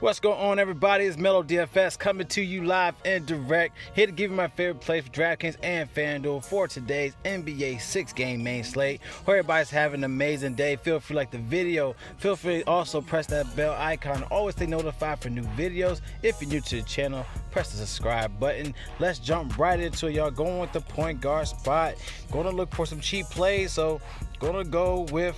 What's going on, everybody? It's Melo DFS coming to you live and direct. Here to give you my favorite play for DraftKings and FanDuel for today's NBA 6-game main slate. Hope everybody's having an amazing day. Feel free to like the video. Feel free to also press that bell icon. Always stay notified for new videos. If you're new to the channel, press the subscribe button. Let's jump right into it, y'all. Going with the point guard spot. Going to look for some cheap plays. So going to go with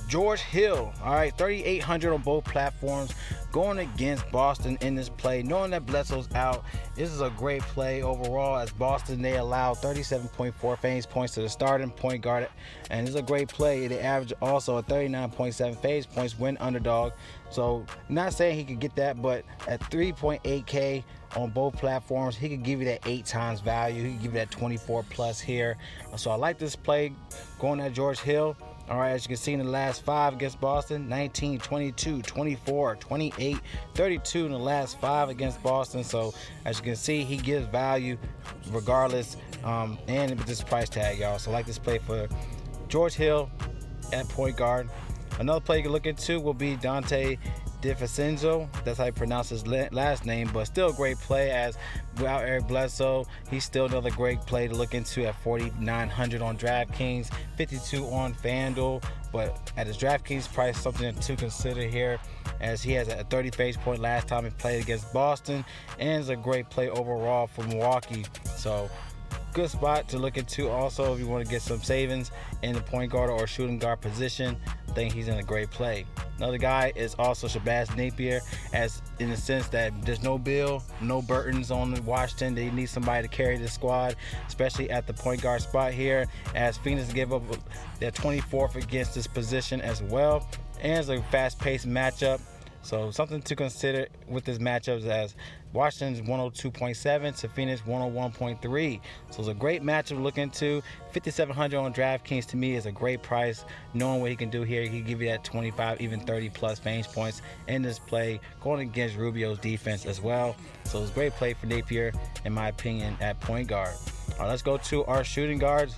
George Hill. All right, 3,800 on both platforms, going against Boston in this play. Knowing that Bledsoe's out, this is a great play overall, as Boston, they allow 37.4 fantasy points to the starting point guard, and it's a great play. They average also a 39.7 fantasy points when underdog. So not saying he could get that, but at 3.8K on both platforms, he could give you that 8 times value. He could give you that 24 plus here. So I like this play going at George Hill. All right, as you can see in the last 5 against Boston, 19, 22, 24, 28, 32 in the last 5 against Boston. So as you can see, he gives value regardless, and with this price tag, y'all. So I like this play for George Hill at point guard. Another play you can look into will be Dante DiVincenzo. That's how you pronounce his last name, but still a great play, as without Eric Bledsoe, he's still another great play to look into at 4,900 on DraftKings, 52 on FanDuel. But at his DraftKings price, something to consider here, as he has a 30 fantasy point last time he played against Boston, and is a great play overall for Milwaukee. So good spot to look into also if you want to get some savings in the point guard or shooting guard position. I think he's in a great play. Another guy is also Shabazz Napier, as in the sense that there's no Bill, no Burtons on Washington. They need somebody to carry the squad, especially at the point guard spot here, as Phoenix gave up their 24th against this position as well. And it's a fast-paced matchup. So something to consider with this matchup, as Washington's 102.7 to Phoenix 101.3. So it's a great matchup to look into. 5,700 on DraftKings to me is a great price. Knowing what he can do here, he can give you that 25, even 30 plus fantasy points in this play, going against Rubio's defense as well. So it's a great play for Napier, in my opinion, at point guard. All right, let's go to our shooting guards.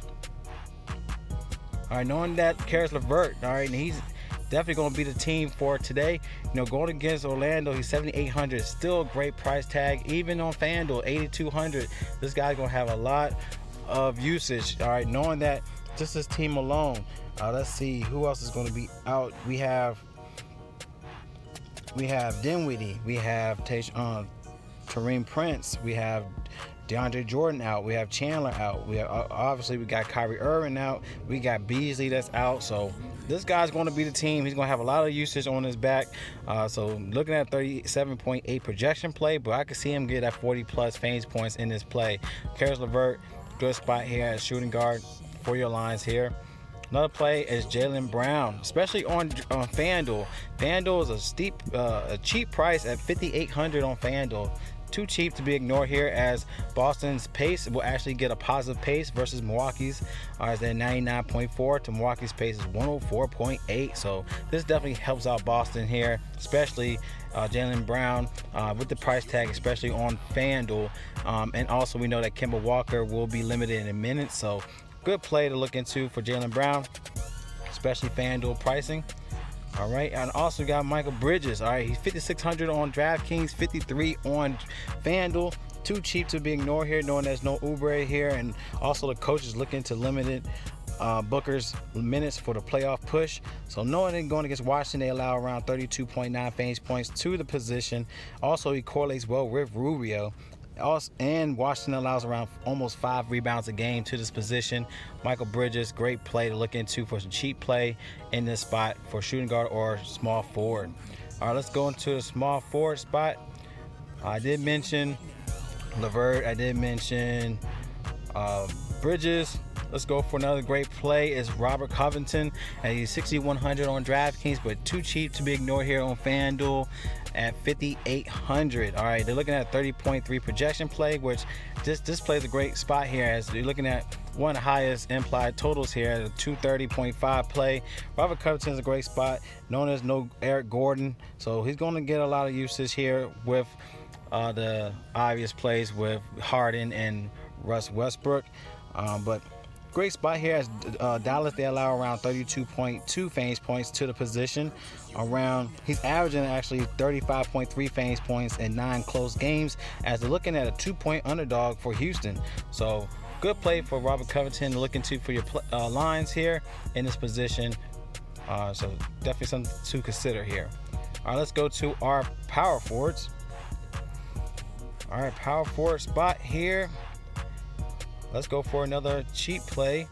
All right, knowing that Caris LeVert, all right, and he's definitely going to be the team for today. You know, going against Orlando, he's 7,800. Still a great price tag. Even on FanDuel, 8,200. This guy's going to have a lot of usage. All right, knowing that just his team alone. Let's see who else is going to be out. We have Dinwiddie. We have Taurean Prince. We have DeAndre Jordan out. We have Chandler out. We have obviously we got Kyrie Irving out. We got Beasley that's out. So this guy's going to be the team. He's going to have a lot of usage on his back. So looking at 37.8 projection play, but I can see him get at 40 plus fantasy points in this play. Caris LeVert, good spot here as shooting guard for your lines here. Another play is Jaylen Brown, especially on FanDuel. FanDuel is a cheap price at 5,800 on FanDuel. Too cheap to be ignored here, as Boston's pace will actually get a positive pace versus Milwaukee's, as they're 99.4 to Milwaukee's pace is 104.8. So this definitely helps out Boston here, especially Jaylen Brown with the price tag, especially on FanDuel. And also we know that Kemba Walker will be limited in a minute, so good play to look into for Jaylen Brown, especially FanDuel pricing. All right, and also got Michael Bridges. All right, he's 5,600 on DraftKings, 53 on FanDuel. Too cheap to be ignored here, knowing there's no Oubre here, and also the coach is looking to limited Booker's minutes for the playoff push. So knowing they're going against Washington, they allow around 32.9 fantasy points to the position. Also, he correlates well with Rubio. And Washington allows around almost 5 rebounds a game to this position. Michael Bridges, great play to look into for some cheap play in this spot for shooting guard or small forward. All right, let's go into the small forward spot. I did mention LeVert. I did mention Bridges. Let's go for another great play is Robert Covington, and he's 6,100 on DraftKings, but too cheap to be ignored here on FanDuel at 5,800. All right, they're looking at 30.3 projection play, which this plays a great spot here, as you're looking at one of the highest implied totals here at a 230.5 play. Robert Covington is a great spot, known as no Eric Gordon, so he's going to get a lot of usage here with the obvious plays with Harden and Russ Westbrook. But Great spot here as Dallas. They allow around 32.2 fantasy points to the position. He's averaging actually 35.3 fantasy points in 9 close games as they're looking at a 2-point underdog for Houston. So good play for Robert Covington, looking to for your lines here in this position. So definitely something to consider here. All right, let's go to our power forwards. All right, power forward spot here. Let's go for another cheap play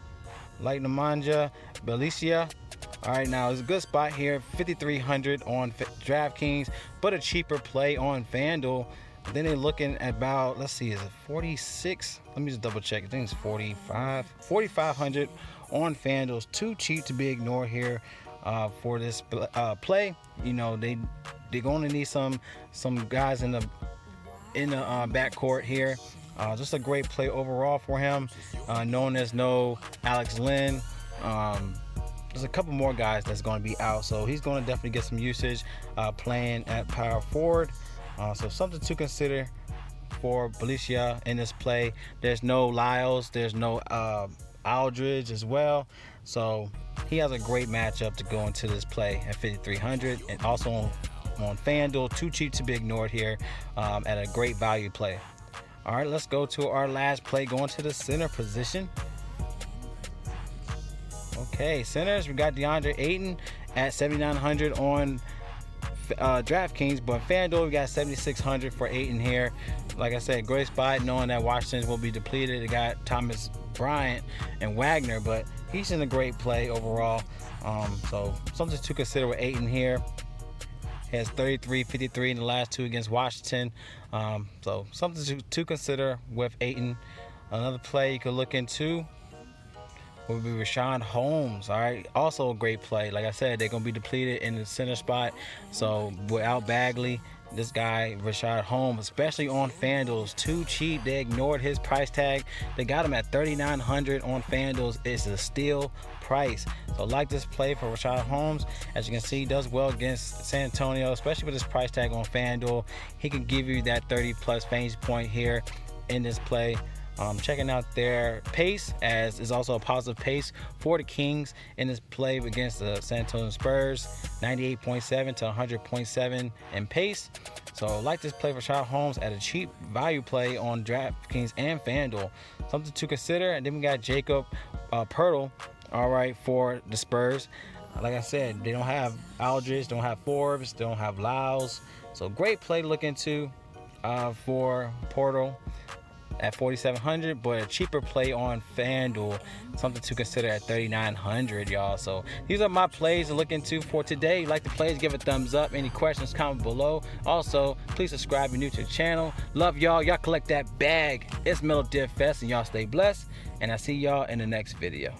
like Nemanja Bjelica. All right, now it's a good spot here, 5,300 on DraftKings, but a cheaper play on FanDuel. Then they're looking at about, let's see, is it 46? Let me just double check. I think it's 4,500 on FanDuel. It's too cheap to be ignored here for this play. You know, they're going to need some guys in the backcourt here. Just a great play overall for him. Known as no Alex Len. There's a couple more guys that's going to be out, so he's going to definitely get some usage playing at power forward. So something to consider for Bjelica in this play. There's no Lyles, there's no Aldridge as well. So he has a great matchup to go into this play at 5,300, and also on FanDuel. Too cheap to be ignored here at a great value play. All right, let's go to our last play, going to the center position. Okay, centers, we got DeAndre Ayton at 7,900 on DraftKings, but FanDuel we got 7,600 for Ayton here. Like I said, great spot, knowing that Washington will be depleted. They got Thomas Bryant and Wagner, but he's in a great play overall. So something to consider with Ayton here. He has 33, 53 in the last 2 against Washington. So something to consider with Ayton. Another play you could look into will be Richaun Holmes. All right, also a great play. Like I said, they're going to be depleted in the center spot. So without Bagley, this guy, Richaun Holmes, especially on FanDuel, is too cheap. They ignored his price tag. They got him at 3,900 on FanDuel. It's a steal price. So like this play for Richaun Holmes. As you can see, he does well against San Antonio, especially with his price tag on FanDuel. He can give you that 30+ fantasy point here in this play. Checking out their pace, as is also a positive pace for the Kings in this play against the San Antonio Spurs, 98.7 to 100.7 in pace. So like this play for Richaun Holmes at a cheap value play on DraftKings and FanDuel. Something to consider. And then we got Jakob Poeltl, all right, for the Spurs. Like I said, they don't have Aldridge, don't have Forbes, they don't have Lyles. So great play to look into for Poeltl at 4,700, but a cheaper play on FanDuel. Something to consider at 3,900, y'all. So these are my plays to look into for today. Like the plays, give a thumbs up. Any questions, comment below. Also, please subscribe if you're new to the channel. Love y'all. Y'all collect that bag. It's Melo DFS, and y'all stay blessed. And I see y'all in the next video.